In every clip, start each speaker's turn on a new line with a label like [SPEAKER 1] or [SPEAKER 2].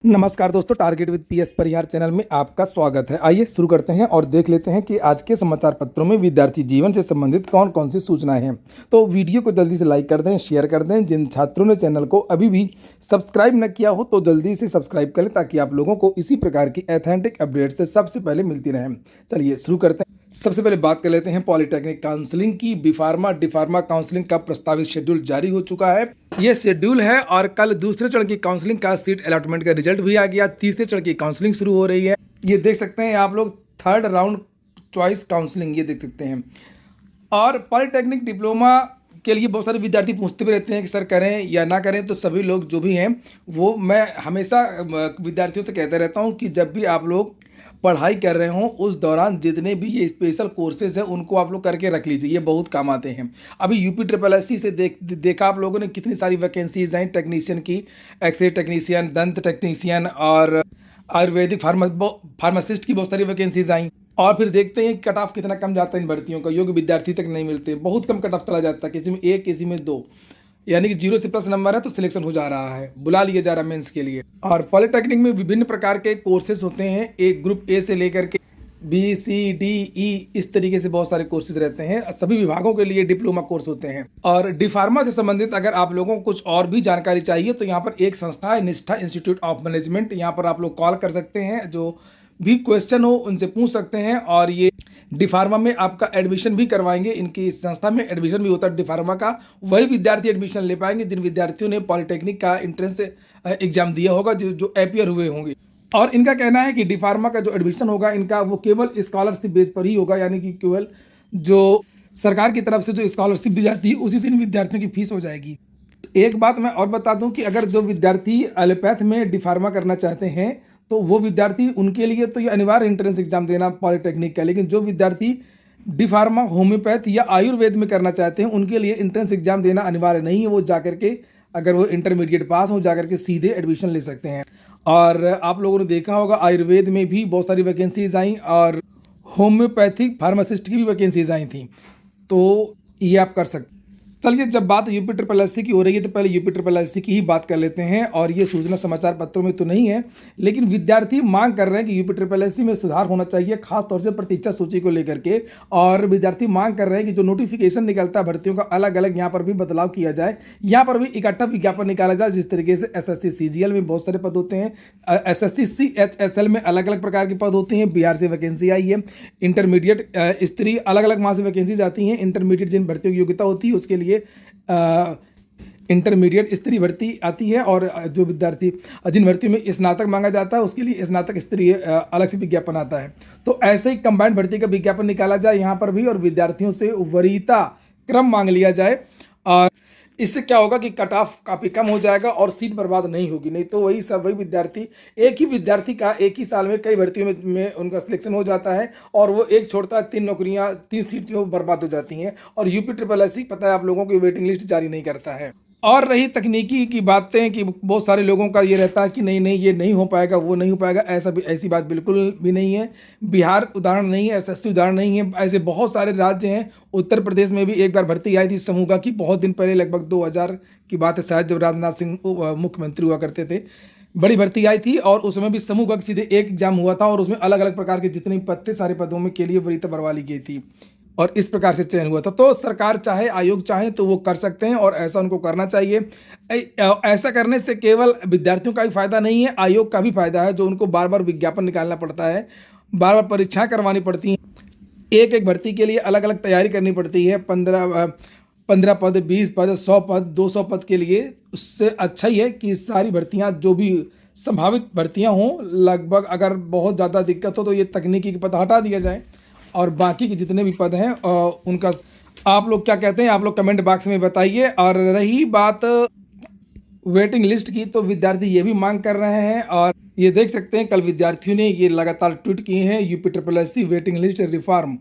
[SPEAKER 1] नमस्कार दोस्तों, target with PS Parihar channel में आपका स्वागत है। आइए शुरू करते हैं और देख लेते हैं कि आज के समाचार पत्रों में विद्यार्थी जीवन से संबंधित कौन कौन सी सूचनाएं हैं। तो वीडियो को जल्दी से लाइक कर दें, शेयर कर दें। जिन छात्रों ने चैनल को अभी भी सब्सक्राइब न किया हो तो जल्दी से सब्सक्राइब कर लें ताकि आप लोगों को इसी प्रकार की ऑथेंटिक अपडेट से सबसे पहले मिलती रहें। चलिए शुरू करते हैं। सबसे पहले बात कर लेते हैं पॉलिटेक्निक काउंसलिंग की। बीफार्मा डिफार्मा काउंसलिंग का प्रस्तावित शेड्यूल जारी हो चुका है। ये शेड्यूल है और कल दूसरे चरण की काउंसलिंग का सीट अलॉटमेंट का रिजल्ट भी आ गया। तीसरे चरण की काउंसलिंग शुरू हो रही है। ये देख सकते हैं आप लोग, थर्ड राउंड चॉइस काउंसलिंग ये देख सकते हैं। और पॉलिटेक्निक डिप्लोमा के लिए बहुत सारे विद्यार्थी पूछते भी रहते हैं कि सर करें या ना करें। तो सभी लोग जो भी हैं वो, मैं हमेशा विद्यार्थियों से कहता रहता हूं कि जब भी आप लोग पढ़ाई कर रहे हों उस दौरान जितने भी ये स्पेशल कोर्सेज हैं उनको आप लोग करके रख लीजिए, ये बहुत काम आते हैं। अभी यूपी ट्रिपल एस सी से देखा आप लोगों ने कितनी सारी वैकेंसीज आई टेक्नीशियन की, एक्सरे टेक्नीशियन, दंत टेक्नीशियन और आयुर्वेदिक फार्मासिस्ट की बहुत सारी वैकेंसीज आई। और फिर देखते हैं कट ऑफ कितना कम जाता है इन भर्तियों का। योग्य विद्यार्थी तक नहीं मिलते, बहुत कम कट ऑफ चला जाता है, किसी में 1 किसी में 2, यानी कि 0 से प्लस नंबर है तो सिलेक्शन हो जा रहा है, बुला लिया जा रहा है मेंस के लिए। और पॉलिटेक्निक में विभिन्न प्रकार के कोर्सेज होते हैं, एक ग्रुप ए से लेकर के बी सी डी ई, इस तरीके से बहुत सारे कोर्सेज रहते हैं। सभी विभागों के लिए डिप्लोमा कोर्स होते हैं। और डिफार्मा से संबंधित अगर आप लोगों को कुछ और भी जानकारी चाहिए तो यहाँ पर एक संस्था है, निष्ठा इंस्टीट्यूट ऑफ मैनेजमेंट। यहाँ पर आप लोग कॉल कर सकते हैं, जो भी क्वेश्चन हो उनसे पूछ सकते हैं। और ये डिफार्मा में आपका एडमिशन भी करवाएंगे। इनकी संस्था में एडमिशन भी होता है डिफार्मा का। वही विद्यार्थी एडमिशन ले पाएंगे जिन विद्यार्थियों ने पॉलिटेक्निक का एंट्रेंस एग्जाम दिया होगा, जो अपियर हुए होंगे। और इनका कहना है कि डिफार्मा का जो एडमिशन होगा इनका वो केवल स्कॉलरशिप बेस पर ही होगा, यानी कि केवल जो सरकार की तरफ से जो स्कॉलरशिप दी जाती है उसी से इन विद्यार्थियों की फीस हो जाएगी। एक बात मैं और बता दूं कि अगर जो विद्यार्थी एलोपैथ में डिफार्मा करना चाहते हैं तो वो विद्यार्थी, उनके लिए तो ये अनिवार्य एंट्रेंस एग्जाम देना पॉलिटेक्निक का। लेकिन जो विद्यार्थी डिफार्मा, होम्योपैथ या आयुर्वेद में करना चाहते हैं उनके लिए एंट्रेंस एग्जाम देना अनिवार्य नहीं है। वो जाकर के, अगर वो इंटरमीडिएट पास हो, जाकर के सीधे एडमिशन ले सकते हैं। और आप लोगों ने देखा होगा आयुर्वेद में भी बहुत सारी वैकेंसीज आई और होम्योपैथिक फार्मासिस्ट की भी वैकेंसीज आई थी, तो ये आप कर सकते। चलिए, जब बात यूपी ट्रिपल एस सी की हो रही है तो पहले यूपी ट्रिपल एस सी की ही बात कर लेते हैं। और ये सूचना समाचार पत्रों में तो नहीं है, लेकिन विद्यार्थी मांग कर रहे हैं कि यूपी ट्रिपल एस सी में सुधार होना चाहिए, खासतौर से प्रतीक्षा सूची को लेकर के। और विद्यार्थी मांग कर रहे हैं कि जो नोटिफिकेशन निकलता है भर्तियों का, अलग अलग यहाँ पर भी बदलाव किया जाए। यहाँ पर भी इकट्ठा विज्ञापन निकाला जाए। जिस तरीके से SSC CGL में बहुत सारे पद होते हैं, SSC CHSL में अलग अलग प्रकार के पद होते हैं। बिहार से वैकेंसी आई है। इंटरमीडिएट स्त्री, अलग अलग वहाँ से वैकेंसीज आती हैं। इंटरमीडिएट जिन भर्तियों की योग्यता होती है उसके लिए इंटरमीडिएट स्त्री भर्ती आती है। और जो विद्यार्थी, जिन भर्तियों में स्नातक मांगा जाता है उसके लिए स्नातक स्त्री अलग से विज्ञापन आता है। तो ऐसे ही कंबाइंड भर्ती का विज्ञापन निकाला जाए यहाँ पर भी, और विद्यार्थियों से वरीयता क्रम मांग लिया जाए। और इससे क्या होगा कि कट ऑफ काफ़ी कम हो जाएगा और सीट बर्बाद नहीं होगी। नहीं तो वही विद्यार्थी, एक ही विद्यार्थी का एक ही साल में कई भर्तियों में उनका सिलेक्शन हो जाता है और वो एक छोड़ता है, 3 नौकरियां, 3 सीट जो बर्बाद हो जाती हैं। और यूपी ट्रिपल एस सी, पता है आप लोगों की, वेटिंग लिस्ट जारी नहीं करता है। और रही तकनीकी की बातें कि बहुत सारे लोगों का ये रहता है कि नहीं नहीं ये नहीं हो पाएगा, वो नहीं हो पाएगा। ऐसी बात बिल्कुल भी नहीं है। बिहार उदाहरण नहीं है, SSC उदाहरण नहीं है। ऐसे बहुत सारे राज्य हैं। उत्तर प्रदेश में भी एक बार भर्ती आई थी समूह की, बहुत दिन पहले, लगभग 2000 की बात है शायद, जब राजनाथ सिंह मुख्यमंत्री हुआ करते थे। बड़ी भर्ती आई थी और उसमें भी समूह का सीधे एक एग्जाम हुआ था और उसमें अलग अलग प्रकार के जितने भी पद थे सारे पदों में के लिए वरीयता भरवा ली गई थी और इस प्रकार से चयन हुआ था। तो सरकार चाहे, आयोग चाहे तो वो कर सकते हैं और ऐसा उनको करना चाहिए। ऐसा करने से केवल विद्यार्थियों का भी फायदा नहीं है, आयोग का भी फायदा है, जो उनको बार बार विज्ञापन निकालना पड़ता है, बार बार परीक्षाएं करवानी पड़ती हैं, एक एक भर्ती के लिए अलग अलग तैयारी करनी पड़ती है। 15 पद, 20 पद, 100 पद, 200 पद के लिए। उससे अच्छा ही है कि सारी भर्तियां, जो भी संभावित भर्तियां हों, लगभग अगर बहुत ज़्यादा दिक्कत हो तो ये तकनीकी के पद हटा दिया जाए और बाकी के जितने भी पद हैं उनका, आप लोग क्या कहते हैं आप लोग कमेंट बॉक्स में बताइए। और रही बात वेटिंग लिस्ट की, तो विद्यार्थी ये भी मांग कर रहे हैं और ये देख सकते हैं कल विद्यार्थियों ने ये लगातार ट्वीट किए हैं। UP triple S C waiting list reform,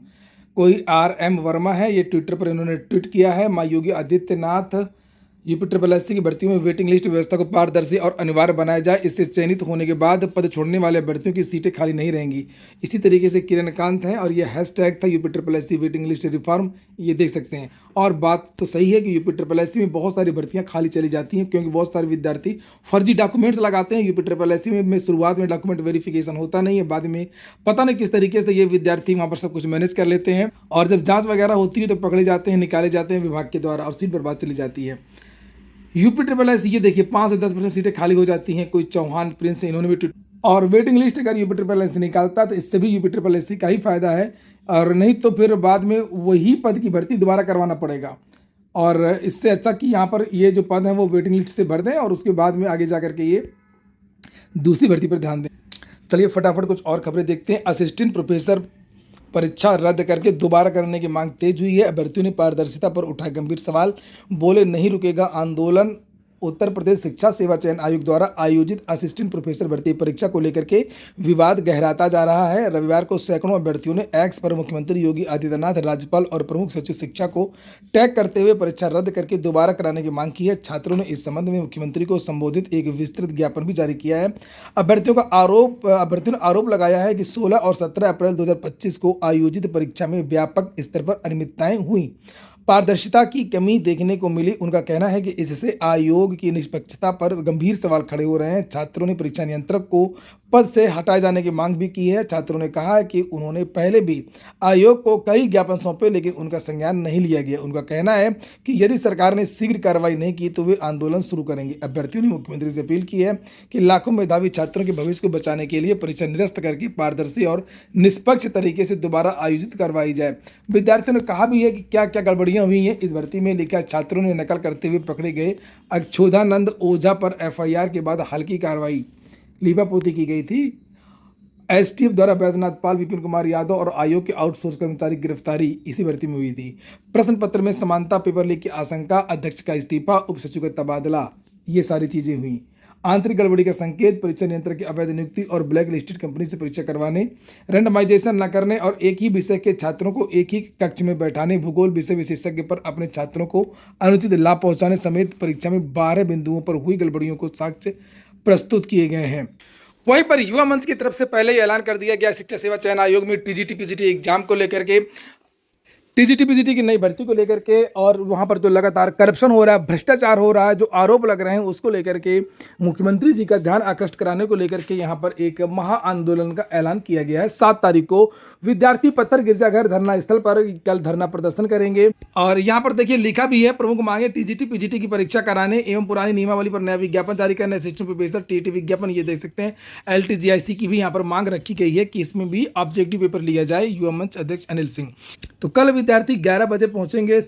[SPEAKER 1] कोई RM वर्मा है, ये ट्विटर पर इन्होंने ट्वीट किया है। माँ Yogi Adityanath UP triple SC की भर्तियों में वेटिंग लिस्ट व्यवस्था को पारदर्शी और अनिवार्य बनाया जाए। इससे चयनित होने के बाद पद छोड़ने वाले अभ्यर्थियों की सीटें खाली नहीं रहेंगी। इसी तरीके से किरण कांत हैं और यह हैशटैग था UP triple SC waiting list reform, ये देख सकते हैं। और बात तो सही है कि यूपी ट्रिपल एससी में बहुत सारी भर्तियां खाली चली जाती हैं क्योंकि बहुत सारे विद्यार्थी फर्जी डॉक्यूमेंट्स लगाते हैं। यूपी ट्रिपल एससी में शुरुआत में डॉक्यूमेंट वेरिफिकेशन होता नहीं है, बाद में पता नहीं किस तरीके से ये विद्यार्थी वहाँ पर सब कुछ मैनेज कर लेते हैं और जब जाँच वगैरह होती है तो पकड़े जाते हैं, निकाले जाते हैं विभाग के द्वारा और सीट बर्बाद चली जाती है। यूपी ट्रिपल एस ये देखिए 5 से 10% सीटें खाली हो जाती हैं। कोई चौहान प्रिंस इन्होंने भी और वेटिंग लिस्ट अगर यूपी ट्रिपल एस निकालता तो इससे भी यूपी ट्रिपल एस का ही फायदा है, और नहीं तो फिर बाद में वही पद की भर्ती दोबारा करवाना पड़ेगा। और इससे अच्छा कि यहाँ पर ये जो पद हैं वो वेटिंग लिस्ट से भर दें और उसके बाद में आगे जा करके ये दूसरी भर्ती पर ध्यान दें। चलिए फटाफट कुछ और खबरें देखते हैं। असिस्टेंट प्रोफेसर परीक्षा रद्द करके दोबारा करने की मांग तेज हुई है। अभ्यर्थियों ने पारदर्शिता पर उठाए गंभीर सवाल, बोले नहीं रुकेगा आंदोलन। उत्तर प्रदेश शिक्षा सेवा चयन आयोग द्वारा आयोजित असिस्टेंट प्रोफेसर भर्ती परीक्षा को लेकर के विवाद गहराता जा रहा है। रविवार को सैकड़ों अभ्यर्थियों ने एक्स पर मुख्यमंत्री योगी आदित्यनाथ, राज्यपाल और प्रमुख सचिव शिक्षा को टैग करते हुए परीक्षा रद्द करके दोबारा कराने की मांग की है। छात्रों ने इस संबंध में मुख्यमंत्री को संबोधित एक विस्तृत ज्ञापन भी जारी किया है। अभ्यर्थियों ने आरोप लगाया है कि 16 और 17 अप्रैल 2025 को आयोजित परीक्षा में व्यापक स्तर पर अनियमितताएं हुई, पारदर्शिता की कमी देखने को मिली। उनका कहना है कि इससे आयोग की निष्पक्षता पर गंभीर सवाल खड़े हो रहे हैं। छात्रों ने परीक्षा नियंत्रक को पद से हटाए जाने की मांग भी की है। छात्रों ने कहा है कि उन्होंने पहले भी आयोग को कई ज्ञापन सौंपे लेकिन उनका संज्ञान नहीं लिया गया। उनका कहना है कि यदि सरकार ने शीघ्र कार्रवाई नहीं की तो वे आंदोलन शुरू करेंगे। अभ्यर्थियों ने मुख्यमंत्री से अपील की है कि लाखों मेधावी छात्रों के भविष्य को बचाने के लिए परीक्षा निरस्त करके पारदर्शी और निष्पक्ष तरीके से दोबारा आयोजित करवाई जाए। विद्यार्थियों ने कहा भी है कि क्या क्या गड़बड़ियां हुई हैं इस भर्ती में। लिखा, छात्रों ने नकल करते हुए पकड़े गए अक्षोधानंद ओझा पर एफआईआर के बाद हल्की कार्रवाई लीपापोती की गई थी। एसटीएफ द्वारा बैजनाथ पाल, विपिन कुमार यादव और आयोग के आउटसोर्स कर्मचारी की गिरफ्तारी इसी भर्ती में हुई थी। प्रश्न पत्र में समानता, पेपर लीक की आशंका, अध्यक्ष का इस्तीफा, उप सचिव का तबादला, ये सारी चीजें हुई। आंतरिक गड़बड़ी का संकेत, परीक्षा नियंत्रक की अवैध नियुक्ति और ब्लैक लिस्टेड कंपनी से परीक्षा करवाने, रैंडमाइजेशन न करने और एक ही विषय के छात्रों को एक ही कक्ष में बैठाने, भूगोल विषय विशेषज्ञ पर अपने छात्रों को अनुचित लाभ पहुंचाने समेत परीक्षा में 12 बिंदुओं पर हुई गड़बड़ियों को साक्ष्य प्रस्तुत किए गए हैं। वहीं पर युवा मंच की तरफ से पहले ही ऐलान कर दिया गया शिक्षा सेवा चयन आयोग में टीजीटी पीजीटी एग्जाम को लेकर के, टीजीटी पीजीटी की नई भर्ती को लेकर के, और वहां पर जो लगातार करप्शन हो रहा है, भ्रष्टाचार हो रहा है, जो आरोप लग रहे हैं उसको लेकर के मुख्यमंत्री जी का ध्यान आकृष्ट कराने को लेकर के यहां पर एक महा आंदोलन का ऐलान किया गया है। 7 तारीख को विद्यार्थी पत्थर गिरजाघर धरना स्थल पर कल धरना प्रदर्शन करेंगे। और यहाँ पर देखिए लिखा भी है, प्रमुख मांगे टीजीटी पीजीटी की परीक्षा कराने एवं पुरानी नियमावली पर नया विज्ञापन जारी करने, असिस्टेंट प्रोफेसर टीटी विज्ञापन, ये देख सकते हैं। एलटीजीआईसी की भी यहाँ पर मांग रखी गई है कि इसमें भी ऑब्जेक्टिव पेपर लिया जाए। युवा मंच अध्यक्ष अनिल सिंह। तो कल विद्यार्थी 11 बजे पहुंचेंगे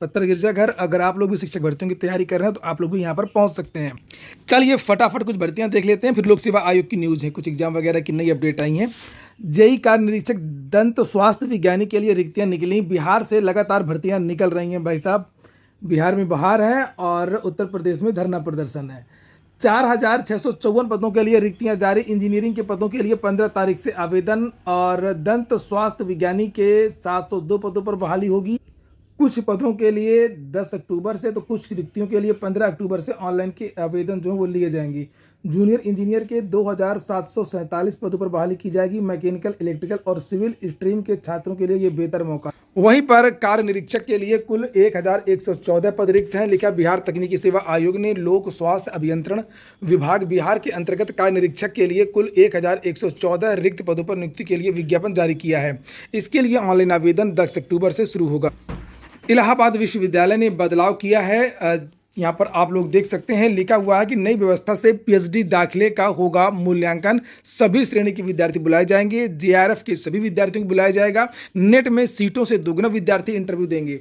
[SPEAKER 1] पत्थर गिरजाघर। अगर आप लोग भी शिक्षक भर्तियों की तैयारी कर रहे हैं तो आप लोग भी यहाँ पर पहुंच सकते हैं। चलिए फटाफट कुछ भर्तियां देख लेते हैं, फिर लोक सेवा आयोग की न्यूज़ है, कुछ एग्जाम वगैरह की नई अपडेट आई हैं। जेई कार्य निरीक्षक दंत स्वास्थ्य विज्ञानी के लिए रिक्तियां निकली। बिहार से लगातार भर्तियां निकल रही हैं भाई साहब। बिहार में बहार है और उत्तर प्रदेश में धरना प्रदर्शन है। 4654 पदों के लिए रिक्तियां जारी। इंजीनियरिंग के पदों के लिए 15 तारीख से आवेदन, और दंत स्वास्थ्य विज्ञानी के 702 पदों पर बहाली होगी। कुछ पदों के लिए 10 अक्टूबर से, तो कुछ रिक्तियों के लिए 15 अक्टूबर से ऑनलाइन के आवेदन जो है वो लिए जाएंगे। जूनियर इंजीनियर के 2747 पदों पर बहाली की जाएगी। मैकेनिकल, इलेक्ट्रिकल और सिविल स्ट्रीम के छात्रों के लिए ये बेहतर मौका। वहीं पर कार्य निरीक्षक के लिए कुल 1114 पद रिक्त हैं। लिखा, बिहार तकनीकी सेवा आयोग ने लोक स्वास्थ्य अभियंत्रण विभाग बिहार के अंतर्गत कार्य निरीक्षक के लिए कुल 1114 रिक्त पदों पर नियुक्ति के लिए विज्ञापन जारी किया है। इसके लिए ऑनलाइन आवेदन 10 अक्टूबर से शुरू होगा। इलाहाबाद विश्वविद्यालय ने बदलाव किया है। यहाँ पर आप लोग देख सकते हैं, लिखा हुआ है कि नई व्यवस्था से पीएचडी दाखिले का होगा मूल्यांकन। सभी श्रेणी के विद्यार्थी बुलाए जाएंगे। जेआरएफ के सभी विद्यार्थियों को बुलाया जाएगा। नेट में सीटों से दोगुना विद्यार्थी इंटरव्यू देंगे।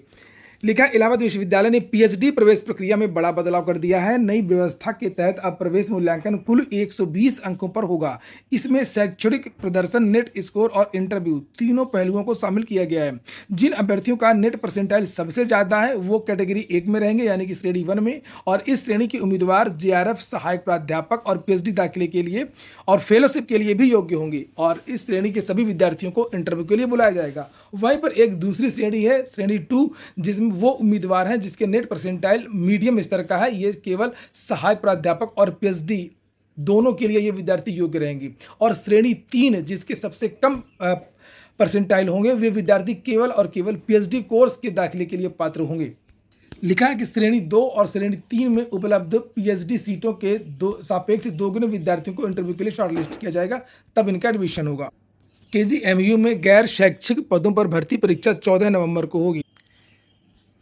[SPEAKER 1] लिखा, इलाहाबाद विश्वविद्यालय ने पीएचडी प्रवेश प्रक्रिया में बड़ा बदलाव कर दिया है। नई व्यवस्था के तहत अब प्रवेश मूल्यांकन कुल 120 अंकों पर होगा। इसमें शैक्षणिक प्रदर्शन, नेट स्कोर और इंटरव्यू तीनों पहलुओं को शामिल किया गया है। जिन अभ्यर्थियों का नेट परसेंटाइल सबसे ज्यादा है वो कैटेगरी 1 में रहेंगे, यानी कि श्रेणी 1 में, और इस श्रेणी के उम्मीदवार जेआरएफ, सहायक प्राध्यापक और पीएचडी दाखिले के लिए और फेलोशिप के लिए भी योग्य होंगे। और इस श्रेणी के सभी विद्यार्थियों को इंटरव्यू के लिए बुलाया जाएगा। वहीं पर एक दूसरी श्रेणी है, श्रेणी 2, जिसमें वो उम्मीदवार हैं जिसके नेट परसेंटाइल मीडियम स्तर का है। ये केवल सहायक प्राध्यापक और पीएचडी दोनों के लिए ये विद्यार्थी योग्य रहेंगे। और श्रेणी 3 जिसके सबसे कम परसेंटाइल होंगे वे विद्यार्थी केवल और केवल पीएचडी कोर्स के दाखिले के लिए पात्र होंगे। लिखा है कि श्रेणी 2 और श्रेणी 3 में उपलब्ध पीएचडी सीटों के सापेक्ष दोगुने विद्यार्थियों को इंटरव्यू के लिए शॉर्टलिस्ट किया जाएगा, तब इनका एडमिशन होगा। केजीएमयू में गैर शैक्षिक पदों पर भर्ती परीक्षा 14 नवंबर को होगी।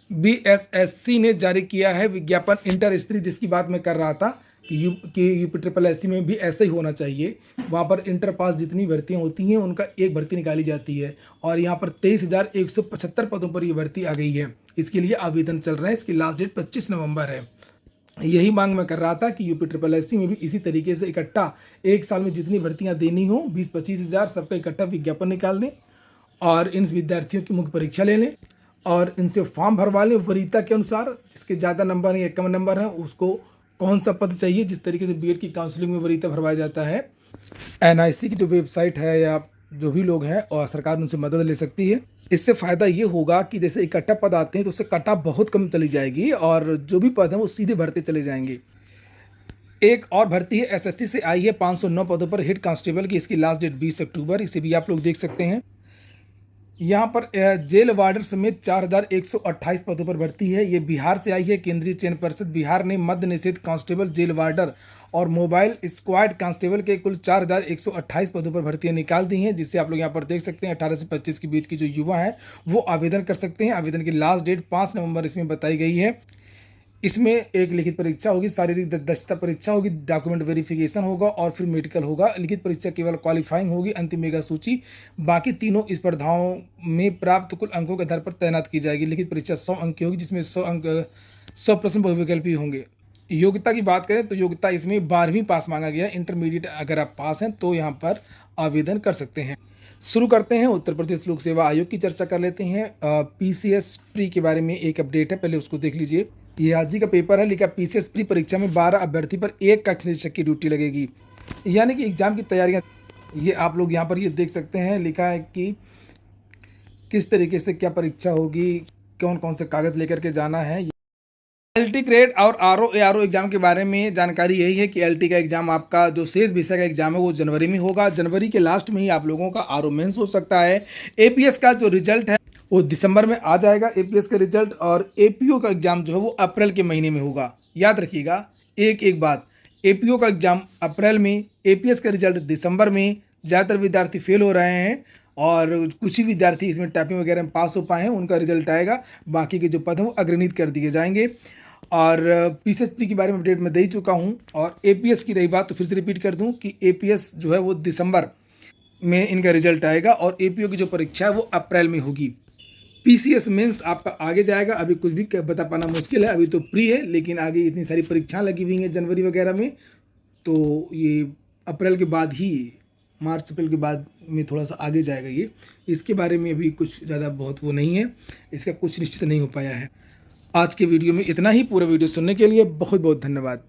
[SPEAKER 1] बीएसएससी ने जारी किया है विज्ञापन इंटर स्तरीय, जिसकी बात मैं कर रहा था कि यूपीएससी में भी ऐसा ही होना चाहिए। वहाँ पर इंटर पास जितनी भर्तियाँ होती हैं उनका एक भर्ती निकाली जाती है, और यहाँ पर 23,175 पदों पर ये भर्ती आ गई है। इसके लिए आवेदन चल रहा है, इसकी लास्ट डेट 25 नवंबर है। यही मांग मैं कर रहा था कि यूपीएससी में भी इसी तरीके से इकट्ठा एक साल में जितनी भर्तियाँ देनी हो 20-25 हज़ार सबका इकट्ठा विज्ञापन निकाल दें और इन विद्यार्थियों की मुख्य परीक्षा ले लें और इनसे फॉर्म भरवा लें वरीयता के अनुसार। जिसके ज़्यादा नंबर है या कम नंबर है उसको कौन सा पद चाहिए, जिस तरीके से बीएड की काउंसलिंग में वरीयता भरवाया जाता है। एनआईसी की जो वेबसाइट है या जो भी लोग हैं और सरकार उनसे मदद ले सकती है। इससे फ़ायदा ये होगा कि जैसे इकट्ठा पद आते हैं तो उससे कट ऑफ बहुत कम चली जाएगी और जो भी पद हैं वो सीधे भरते चले जाएंगे। एक और भर्ती है एसएससी से आई है 509 पदों पर हेड कांस्टेबल की, इसकी लास्ट डेट 20 अक्टूबर। इसे भी आप लोग देख सकते हैं। यहाँ पर जेल वार्डर समेत 4,128 पदों पर भर्ती है। ये बिहार से आई है। केंद्रीय चयन परिषद बिहार ने मद्य निषेध कांस्टेबल, जेल वार्डर और मोबाइल स्क्वाड कांस्टेबल के कुल 4,128 पदों पर भर्तियां निकाल दी हैं, जिससे आप लोग यहाँ पर देख सकते हैं 18 से 25 के बीच की जो युवा हैं वो आवेदन कर सकते हैं। आवेदन की लास्ट डेट 5 नवंबर इसमें बताई गई है। इसमें एक लिखित परीक्षा होगी, शारीरिक दक्षता परीक्षा होगी, डॉक्यूमेंट वेरिफिकेशन होगा और फिर मेडिकल होगा। लिखित परीक्षा केवल क्वालिफाइंग होगी, अंतिम मेगा सूची बाकी तीनों स्पर्धाओं में प्राप्त कुल अंकों के आधार पर तैनात की जाएगी। लिखित परीक्षा 100 अंक की होगी, जिसमें 100 अंक 100% बहुविकल्पी होंगे। योग्यता की बात करें तो योग्यता इसमें 12वीं पास मांगा गया। इंटरमीडिएट अगर आप पास हैं तो यहाँ पर आवेदन कर सकते हैं। शुरू करते हैं उत्तर प्रदेश लोक सेवा आयोग की चर्चा कर लेते हैं। पीसीएस प्री के बारे में एक अपडेट है, पहले उसको देख लीजिए। ये आज ही का पेपर है। लिखा पीसीएस प्री परीक्षा में 12 अभ्यर्थी पर एक कक्ष निरीक्षक की ड्यूटी लगेगी, यानी कि एग्जाम की तैयारियां। ये आप लोग यहाँ पर ये देख सकते हैं। लिखा है कि किस तरीके से क्या परीक्षा होगी, कौन कौन से कागज़ लेकर के जाना है। एलटी ग्रेड और आरओ एआरओ एग्जाम के बारे में जानकारी यही है कि एलटी का एग्जाम आपका जो शेष विषय का एग्जाम है वो जनवरी में होगा। जनवरी के लास्ट में ही आप लोगों का आरओ मेंस हो सकता है। एपीएस का जो रिजल्ट है वो दिसंबर में आ जाएगा, एपीएस का रिजल्ट। और एपीओ का एग्जाम जो है वो अप्रैल के महीने में होगा। याद रखिएगा एक बात, एपीओ का एग्जाम अप्रैल में, एपीएस का रिजल्ट दिसंबर में। ज़्यादातर विद्यार्थी फेल हो रहे हैं और कुछ ही विद्यार्थी इसमें टाइपिंग वगैरह में पास हो पाए हैं, उनका रिजल्ट आएगा। बाकी के जो पद हैं वो अग्रणित कर दिए जाएंगे। और पीसीएस प्री के बारे में अपडेट मैं दे ही चुका हूँ। और एपीएस की रही बात तो फिर से रिपीट कर दूँ कि एपीएस जो है वो दिसंबर में इनका रिजल्ट आएगा और एपीओ की जो परीक्षा है वो अप्रैल में होगी। पीसीएस मेंस आपका आगे जाएगा, अभी कुछ भी बता पाना मुश्किल है। अभी तो प्री है, लेकिन आगे इतनी सारी परीक्षाएं लगी हुई हैं जनवरी वगैरह में, तो ये अप्रैल के बाद ही, मार्च अप्रैल के बाद में थोड़ा सा आगे जाएगा। ये इसके बारे में अभी कुछ ज़्यादा बहुत वो नहीं है, इसका कुछ निश्चित नहीं हो पाया है। आज के वीडियो में इतना ही। पूरा वीडियो सुनने के लिए बहुत बहुत धन्यवाद।